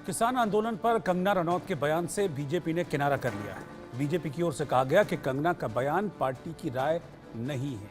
किसान आंदोलन पर कंगना रनौत के बयान से बीजेपी ने किनारा कर लिया है। बीजेपी की ओर से कहा गया कि कंगना का बयान पार्टी की राय नहीं है।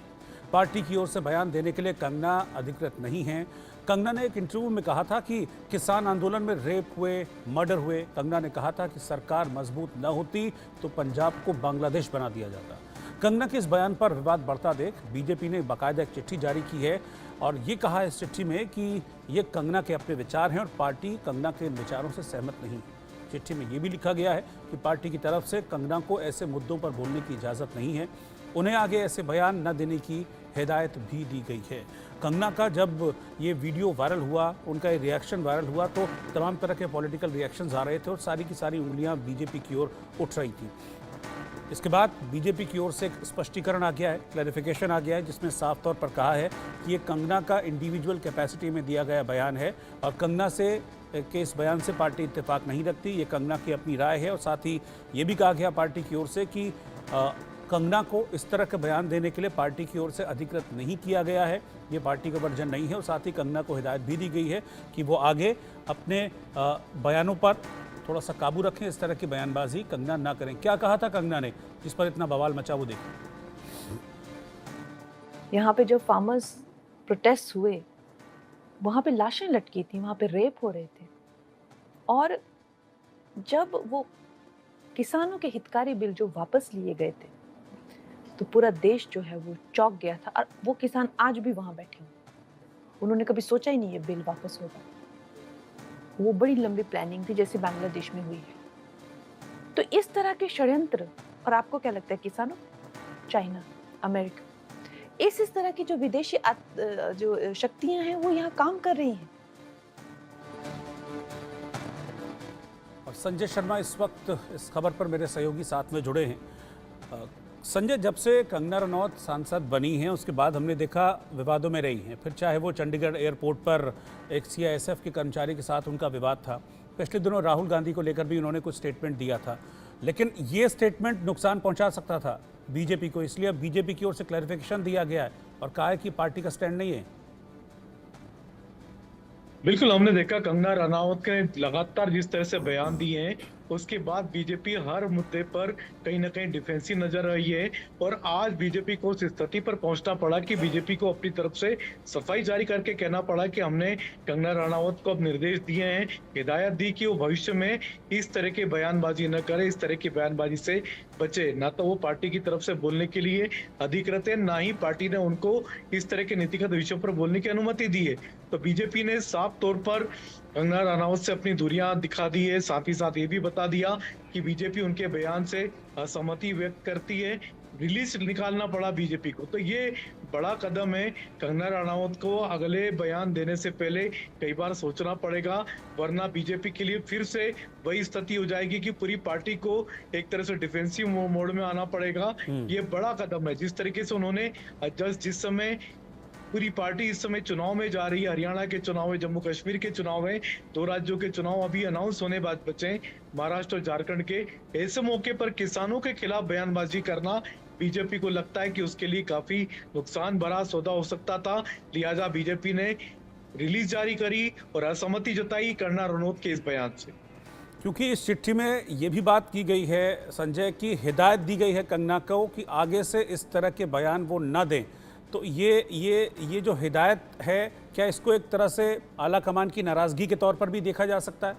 पार्टी की ओर से बयान देने के लिए कंगना अधिकृत नहीं है। कंगना ने एक इंटरव्यू में कहा था कि किसान आंदोलन में रेप हुए, मर्डर हुए। कंगना ने कहा था कि सरकार मजबूत न होती तो पंजाब को बांग्लादेश बना दिया जाता। कंगना के इस बयान पर विवाद बढ़ता देख बीजेपी ने बाकायदा एक चिट्ठी जारी की है और ये कहा है इस चिट्ठी में कि ये कंगना के अपने विचार हैं और पार्टी कंगना के इन विचारों से सहमत नहीं है। चिट्ठी में ये भी लिखा गया है कि पार्टी की तरफ से कंगना को ऐसे मुद्दों पर बोलने की इजाज़त नहीं है। उन्हें आगे ऐसे बयान न देने की हिदायत भी दी गई है। कंगना का जब ये वीडियो वायरल हुआ, उनका ये रिएक्शन वायरल हुआ तो तमाम तरह के पॉलिटिकल रिएक्शंस आ रहे थे और सारी की सारी उंगलियां बीजेपी की ओर उठ रही थी। इसके बाद बीजेपी की ओर से एक स्पष्टीकरण आ गया है, क्लैरिफिकेशन आ गया है, जिसमें साफ तौर पर कहा है कि ये कंगना का इंडिविजुअल कैपेसिटी में दिया गया बयान है और कंगना से के इस बयान से पार्टी इत्तेफाक नहीं रखती। ये कंगना की अपनी राय है और साथ ही ये भी कहा गया पार्टी की ओर से कि कंगना को इस तरह के बयान देने के लिए पार्टी की ओर से अधिकृत नहीं किया गया है। ये पार्टी का वर्जन नहीं है और साथ ही कंगना को हिदायत भी दी गई है कि वो आगे अपने बयानों पर थोड़ा सा काबू रखें, इस तरह की बयानबाजी कंगना ना करें। क्या कहा था कंगना ने जिस पर इतना बवाल मचा, वो देखिए। यहाँ पे जो फार्मर्स प्रोटेस्ट हुए, वहाँ पे लाशें लटकी थी, वहाँ पे रेप हो रहे थे और जब वो किसानों के हितकारी बिल जो वापस लिए गए थे तो पूरा देश जो है वो चौंक गया था और वो किसान आज भी वहाँ बैठे हैं। उन्होंने कभी सोचा ही नहीं ये बिल वापस होगा। वो बड़ी लंबी प्लानिंग थी जैसे बांग्लादेश में हुई है। तो इस तरह के षड्यंत्र, और आपको क्या लगता है किसानों, चाइना, अमेरिका, इस तरह की जो विदेशी जो शक्तियां हैं वो यहाँ काम कर रही हैं। और संजय शर्मा इस वक्त इस खबर पर मेरे सहयोगी साथ में जुड़े हैं। संजय, जब से कंगना रनौत सांसद बनी हैं उसके बाद हमने देखा विवादों में रही हैं। फिर चाहे वो चंडीगढ़ एयरपोर्ट पर एक सीआईएसएफ के कर्मचारी के साथ उनका विवाद था, पिछले दिनों राहुल गांधी को लेकर भी उन्होंने कुछ स्टेटमेंट दिया था, लेकिन ये स्टेटमेंट नुकसान पहुंचा सकता था बीजेपी को। इसलिए अब बीजेपी की ओर से क्लैरिफिकेशन दिया गया है और कहा है कि पार्टी का स्टैंड नहीं है। बिल्कुल, हमने देखा कंगना रनौत के लगातार जिस तरह से बयान दिए हैं उसके बाद बीजेपी हर मुद्दे पर कहीं ना कहीं डिफेंसिव नजर आई है और आज बीजेपी को उस स्थिति पर पहुंचना पड़ा कि बीजेपी को अपनी तरफ से सफाई जारी करके कहना पड़ा कि हमने कंगना रनौत को अब निर्देश दिए हैं, हिदायत दी कि वो भविष्य में इस तरह की बयानबाजी न करे, इस तरह की बयानबाजी से बचे। ना तो वो पार्टी की तरफ से बोलने के लिए अधिकृत है, ना ही पार्टी ने उनको इस तरह के नीतिगत विषयों पर बोलने की अनुमति दी है। तो बीजेपी ने साफ तौर पर कंगना रनौत से अपनी दूरियां दिखा दी है। साथ ही साथ ये भी बता दिया कि बीजेपी उनके बयान से असहमति व्यक्त करती है। रिलीज निकालना पड़ा बीजेपी को, तो ये बड़ा कदम है। कंगना रनौत को अगले बयान देने से पहले कई बार सोचना पड़ेगा, वरना बीजेपी के लिए फिर से वही स्थिति हो जाएगी कि पूरी पार्टी को एक तरह से डिफेंसिव मोड में आना पड़ेगा। ये बड़ा कदम है। जिस तरीके से उन्होंने जिस समय पूरी पार्टी इस समय चुनाव में जा रही है, हरियाणा के चुनाव है, जम्मू कश्मीर के चुनाव है, 2 राज्यों के चुनाव अभी अनाउंस होने बाद बचे, महाराष्ट्र और झारखंड के। ऐसे मौके पर किसानों के खिलाफ बयानबाजी करना बीजेपी को लगता है कि उसके लिए काफी नुकसान भरा सौदा हो सकता था। लिहाजा बीजेपी ने रिलीज जारी करी और असहमति जताई कंगना रनौत के इस बयान से। क्योंकि इस चिट्ठी में ये भी बात की गई है संजय की हिदायत दी गई है कंगना को कि आगे से इस तरह के बयान वो न दें। तो ये जो हिदायत है, क्या इसको एक तरह से आला कमान की नाराजगी के तौर पर भी देखा जा सकता है?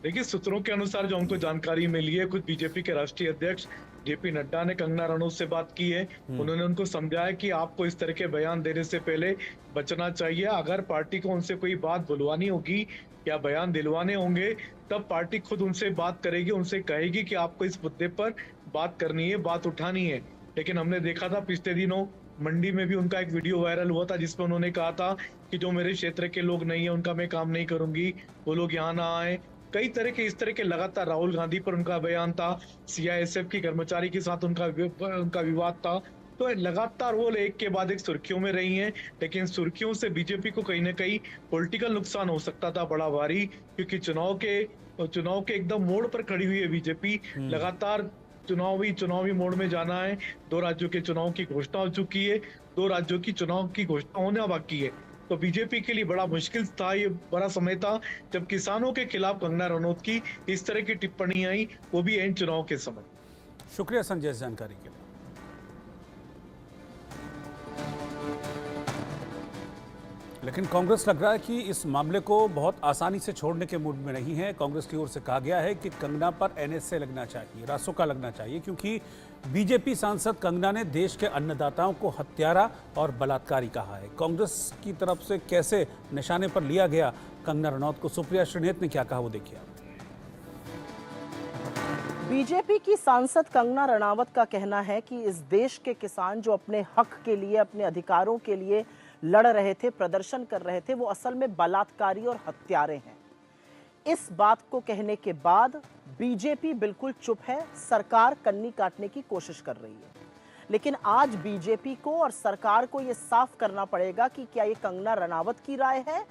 देखिए, सूत्रों के अनुसार जो हमको जानकारी मिली है, कुछ बीजेपी के राष्ट्रीय अध्यक्ष जेपी नड्डा ने कंगना रनौत से बात की है। उन्होंने उनको समझाया कि आपको इस तरह के बयान देने से पहले बचना चाहिए। अगर पार्टी को उनसे कोई बात बुलवानी होगी या बयान दिलवाने होंगे तब पार्टी खुद उनसे बात करेगी, उनसे कहेगी कि आपको इस मुद्दे पर बात करनी है, बात उठानी है। लेकिन हमने देखा था पिछले दिनों मंडी में भी उनका एक वीडियो वायरल हुआ था जिसमें उन्होंने कहा था कि जो मेरे क्षेत्र के लोग नहीं है उनका मैं काम नहीं करूंगी, वो लोग यहाँ ना आए। कई तरह के इस तरह के लगातार राहुल गांधी पर उनका बयान था, सीआईएसएफ की कर्मचारी के साथ उनका विवाद था। तो लगातार वो एक के बाद एक सुर्खियों में रही हैं, लेकिन सुर्खियों से बीजेपी को कहीं ना कहीं पॉलिटिकल नुकसान हो सकता था बड़ा भारी, क्योंकि चुनाव के एकदम मोड़ पर खड़ी हुई है बीजेपी। लगातार चुनावी मोड में जाना है। 2 राज्यों के चुनाव की घोषणा हो चुकी है, 2 राज्यों की चुनाव की घोषणा होना बाकी है। तो बीजेपी के लिए बड़ा मुश्किल था, ये बड़ा समय था जब किसानों के खिलाफ कंगना रनौत की इस तरह की टिप्पणी आई, वो भी एन चुनाव के समय। शुक्रिया संजय इस जानकारी के लिए। लेकिन कांग्रेस लग रहा है कि इस मामले को बहुत आसानी से छोड़ने के मूड में नहीं है। कांग्रेस की ओर से कहा गया है कि कंगना पर एनएसए लगना चाहिए, रासुका लगना चाहिए, क्योंकि बीजेपी सांसद कंगना ने देश के अन्नदाताओं को हत्यारा और बलात्कारी कहा है। कांग्रेस की तरफ से कैसे निशाने पर लिया गया कंगना रनौत को, सुप्रिया श्रीनेत ने क्या कहा वो देखिए आप। बीजेपी की सांसद कंगना रनावत का कहना है कि इस देश के किसान जो अपने हक के लिए, अपने अधिकारों के लिए लड़ रहे थे, प्रदर्शन कर रहे थे, वो असल में बलात्कारी और हत्यारे हैं। इस बात को कहने के बाद बीजेपी बिल्कुल चुप है, सरकार कन्नी काटने की कोशिश कर रही है। लेकिन आज बीजेपी को और सरकार को यह साफ करना पड़ेगा कि क्या ये कंगना रनावत की राय है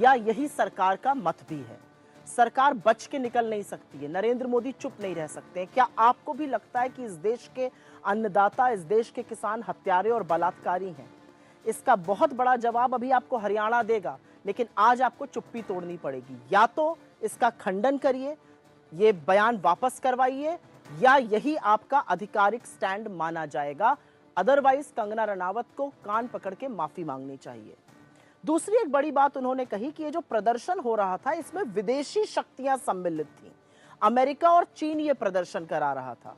या यही सरकार का मत भी है। सरकार बच के निकल नहीं सकती है, नरेंद्र मोदी चुप नहीं रह सकते हैं। क्या आपको भी लगता है कि इस देश के अन्नदाता, इस देश के किसान हत्यारे और बलात्कारी हैं? इसका बहुत बड़ा जवाब अभी आपको हरियाणा देगा, लेकिन आज आपको चुप्पी तोड़नी पड़ेगी। या तो इसका खंडन करिए, ये बयान वापस करवाइए, या यही आपका आधिकारिक स्टैंड माना जाएगा। अदरवाइज कंगना रनावत को कान पकड़ के माफी मांगनी चाहिए। दूसरी एक बड़ी बात उन्होंने कही कि ये जो प्रदर्शन हो रहा था, इसमें विदेशी शक्तियां सम्मिलित थीं। अमेरिका और चीन ये प्रदर्शन करा रहा था।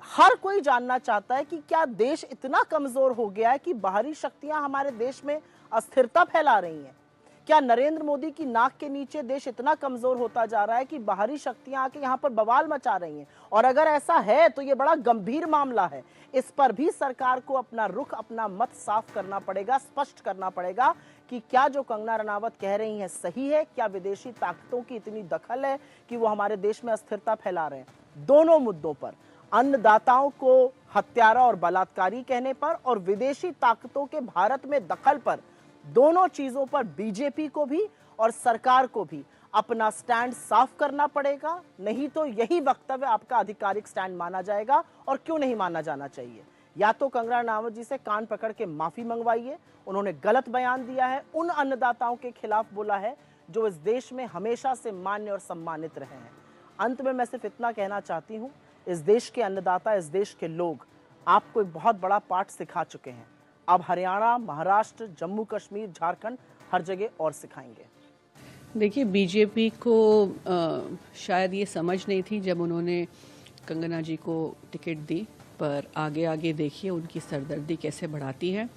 हर कोई जानना चाहता है कि क्या देश इतना कमजोर हो गया है कि बाहरी शक्तियां हमारे देश में अस्थिरता फैला रही हैं? क्या नरेंद्र मोदी की नाक के नीचे देश इतना कमजोर होता जा रहा है कि बाहरी शक्तियां आके यहां पर बवाल मचा रही हैं? और अगर ऐसा है तो ये बड़ा गंभीर मामला है। इस पर भी सरकार को अपना रुख, अपना मत साफ करना पड़ेगा, स्पष्ट करना पड़ेगा कि क्या जो कंगना रनावत कह रही हैं सही है, क्या विदेशी ताकतों की इतनी दखल है कि वो हमारे देश में अस्थिरता फैला रहे हैं। दोनों मुद्दों पर, अन्नदाताओं को हत्यारा और बलात्कारी कहने पर और विदेशी ताकतों के भारत में दखल पर, दोनों चीजों पर बीजेपी को भी और सरकार को भी अपना स्टैंड साफ करना पड़ेगा। नहीं तो यही वक्तव्य आपका आधिकारिक स्टैंड माना जाएगा। और क्यों नहीं माना जाना चाहिए? या तो कंगना रनावत जी से कान पकड़ के माफी मंगवाइए, उन्होंने गलत बयान दिया है, उन अन्नदाताओं के खिलाफ बोला है जो इस देश में हमेशा से मान्य और सम्मानित रहे हैं। अंत में मैं सिर्फ इतना कहना चाहती हूं, इस देश के अन्नदाता, इस देश के लोग आपको एक बहुत बड़ा पाठ सिखा चुके हैं। अब हरियाणा, महाराष्ट्र, जम्मू कश्मीर, झारखंड, हर जगह और सिखाएंगे। देखिए, बीजेपी को शायद ये समझ नहीं थी जब उन्होंने कंगना जी को टिकट दी, पर आगे आगे देखिए उनकी सरदर्दी कैसे बढ़ाती है।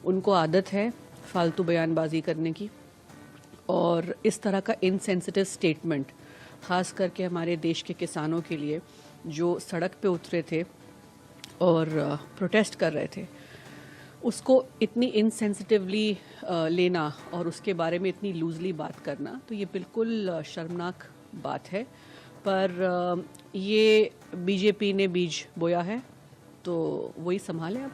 उनको आदत है फालतू बयानबाजी करने की, और इस तरह का इनसेंसिटिव स्टेटमेंट, खास करके हमारे देश के किसानों के लिए जो सड़क पे उतरे थे और प्रोटेस्ट कर रहे थे, उसको इतनी इनसेंसिटिवली लेना और उसके बारे में इतनी लूजली बात करना, तो ये बिल्कुल शर्मनाक बात है। पर ये बीजेपी ने बीज बोया है तो वही संभाले। अब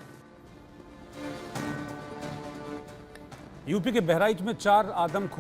यूपी के बहराइच में 4 आदमखोर